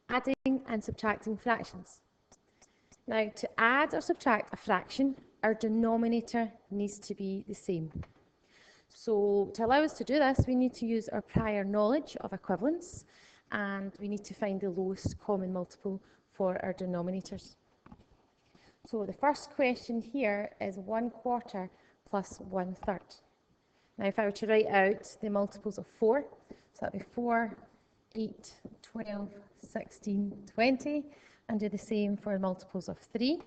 adding and subtracting fractions. Now, to add or subtract a fraction, our denominator needs to be the same. So to allow us to do this, we need to use our prior knowledge of equivalence, and we need to find the lowest common multiple for our denominators. So the first question here is 1/4 plus 1/3. Now if I were to write out the multiples of 4, so that would be 4, 8, 12, 16, 20, and do the same for multiples of 3,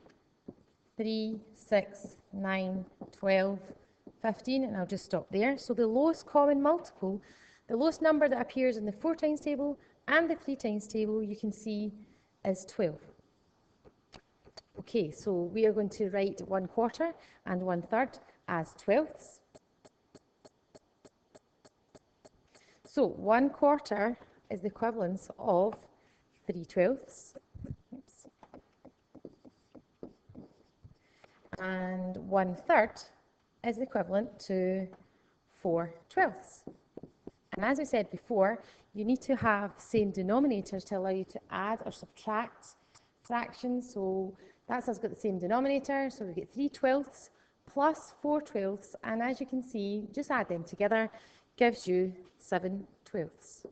3, 6, 9, 12, 15, and I'll just stop there. So the lowest common multiple, the lowest number that appears in the 4 times table and the 3 times table, you can see is 12. Okay, so we are going to write 1/4 and 1/3 as 12ths. So 1/4 is the equivalence of 3/12ths. Oops. And 1/3 is equivalent to 4/12ths. And as we said before, you need to have the same denominators to allow you to add or subtract fractions. So that's us got the same denominator, so we get 3/12ths plus 4/12ths, and as you can see, just add them together, gives you 7/12ths.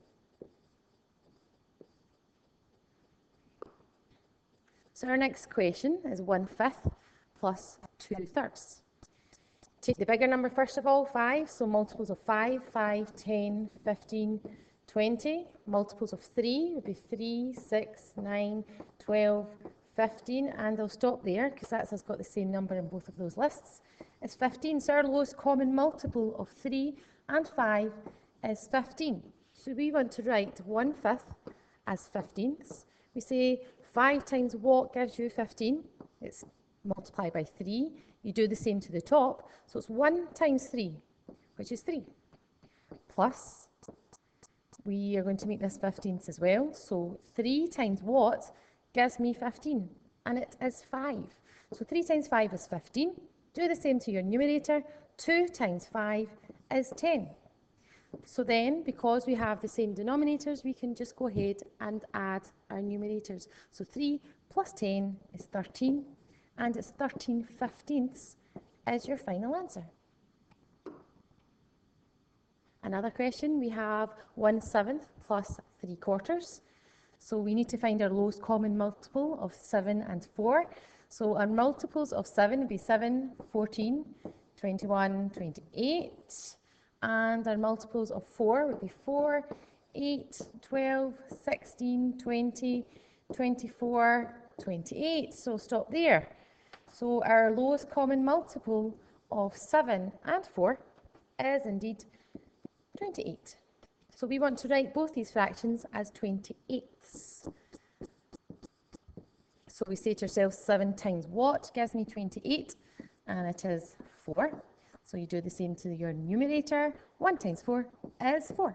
So our next question is 1/5 plus 2/3. Take the bigger number first of all, 5, so multiples of 5, 5, 10, 15, 20. Multiples of 3 would be 3, 6, 9, 12, 15, and I'll stop there because that's us got the same number in both of those lists. It's 15, so our lowest common multiple of 3 and 5 is 15. So we want to write 1/5 as 15ths. We say 5 times what gives you 15? It's multiplied by 3. You do the same to the top, so it's 1 times 3, which is 3, plus, we are going to make this 15ths as well, so 3 times what gives me 15, and it is 5. So 3 times 5 is 15. Do the same to your numerator. 2 times 5 is 10. So then, because we have the same denominators, we can just go ahead and add our numerators. So 3 plus 10 is 13, and it's 13/15ths is your final answer. Another question, we have 1/7 plus 3/4. So we need to find our lowest common multiple of 7 and 4. So our multiples of 7 would be 7, 14, 21, 28. And our multiples of 4 would be 4, 8, 12, 16, 20, 24, 28. So stop there. So our lowest common multiple of 7 and 4 is indeed 28. So we want to write both these fractions as 28ths. So we say to ourselves 7 times what gives me 28, and it is 4. So you do the same to your numerator. 1 times 4 is 4.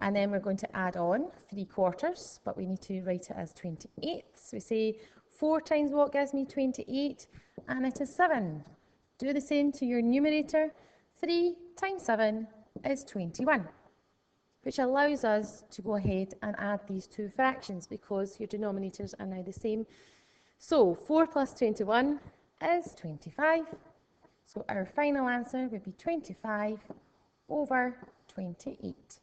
And then we're going to add on 3/4, but we need to write it as 28ths. We say 4 times what gives me 28, and it is 7. Do the same to your numerator. 3 times 7 is 21, which allows us to go ahead and add these two fractions because your denominators are now the same. So 4 plus 21 is 25. So our final answer would be 25/28.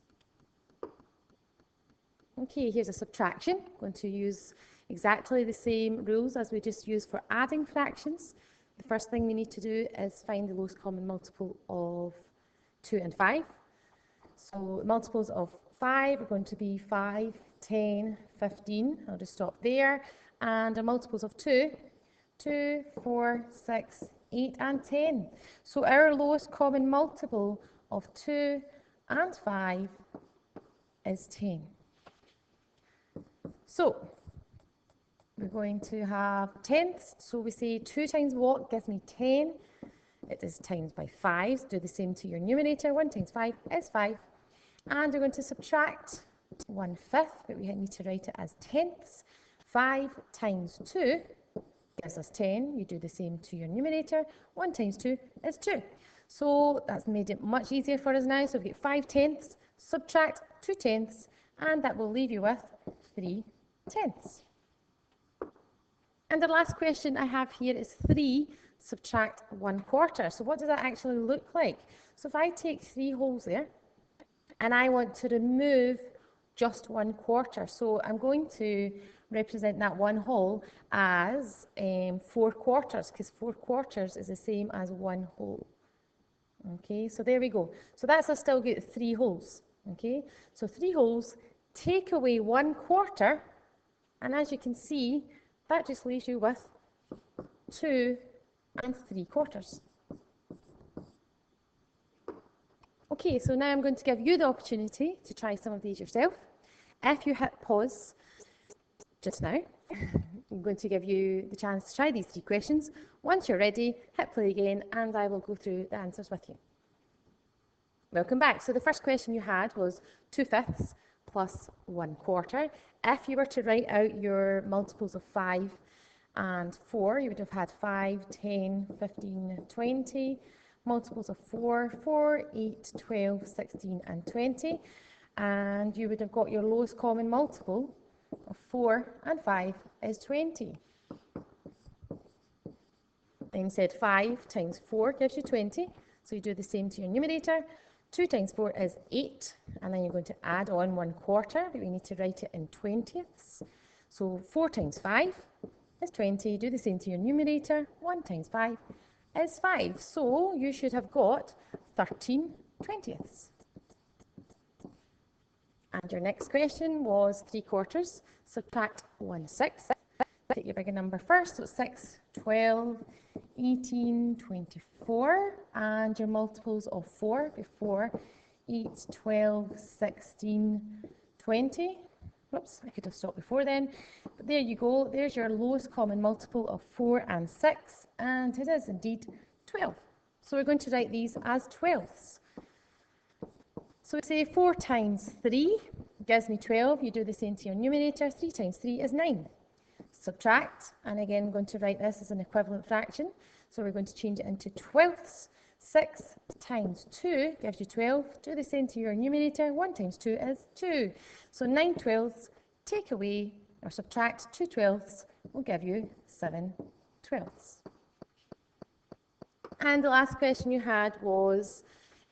Okay, here's a subtraction. I'm going to use exactly the same rules as we just used for adding fractions. The first thing we need to do is find the lowest common multiple of 2 and 5. So multiples of 5 are going to be 5, 10, 15. I'll just stop there. And the multiples of 2, 2, 4, 6, 8, and 10. So our lowest common multiple of 2 and 5 is 10. So we're going to have tenths. So we say 2 times what gives me 10? It is times by 5. Do the same to your numerator. 1 times 5 is 5. And we're going to subtract 1/5, but we need to write it as tenths. 5 times 2 gives us 10. You do the same to your numerator. 1 times 2 is 2. So that's made it much easier for us now. So we get 5 tenths, subtract 2 tenths, and that will leave you with 3 tenths. And the last question I have here is 3 subtract 1/4. So what does that actually look like? So if I take 3 wholes there, and I want to remove just 1/4, so I'm going to represent that 1 whole as 4/4, because 4/4 is the same as 1 whole. Okay, so there we go. So that's, I still get 3 wholes. Okay, so 3 wholes, take away 1/4, and as you can see, that just leaves you with 2 3/4. Okay, so now I'm going to give you the opportunity to try some of these yourself. If you hit pause just now, I'm going to give you the chance to try these 3 questions. Once you're ready, hit play again, and I will go through the answers with you. Welcome back. So the first question you had was 2/5 plus 1/4. If you were to write out your multiples of 5 and 4, you would have had 5, 10, 15, 20. Multiples of 4, 4, 8, 12, 16, and 20. And you would have got your lowest common multiple of 4 and 5 is 20. Then said 5 times 4 gives you 20. So you do the same to your numerator. 2 times 4 is 8, and then you're going to add on 1/4, but we need to write it in 20ths. So 4 times 5 is 20. Do the same to your numerator. 1 times 5 is 5. So you should have got 13 20ths. And your next question was 3/4. Subtract 1/6. Take your bigger number first. So 6, 12, 18, 24. And your multiples of 4 before 8, 12, 16, 20. Oops, I could have stopped before then. But there you go. There's your lowest common multiple of 4 and 6. And it is indeed 12. So we're going to write these as 12ths. So we say 4 times 3 gives me 12. You do the same to your numerator. 3 times 3 is 9. Subtract, and again, I'm going to write this as an equivalent fraction. So we're going to change it into 12ths. 6 times 2 gives you 12. Do the same to your numerator. 1 times 2 is 2. So 9 12ths, take away or subtract 2 12ths will give you 7 12ths. And the last question you had was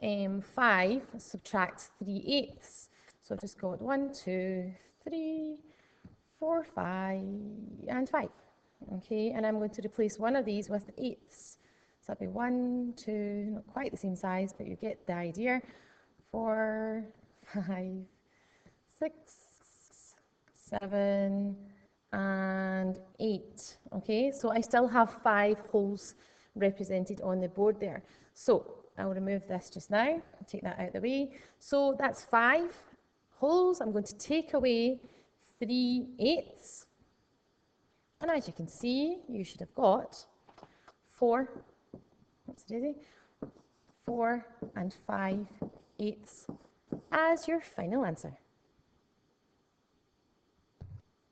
5 subtract 3/8. So just got 1, 2, 3, 4, 5, and 5. Okay, and I'm going to replace one of these with 8ths. So that'll be 1, 2, not quite the same size, but you get the idea. 4, 5, 6, 7, and 8. Okay, so I still have 5 wholes represented on the board there. So I'll remove this just now, take that out of the way. So that's 5 wholes. I'm going to take away 3/8. And as you can see, you should have got 4 and 5/8 as your final answer.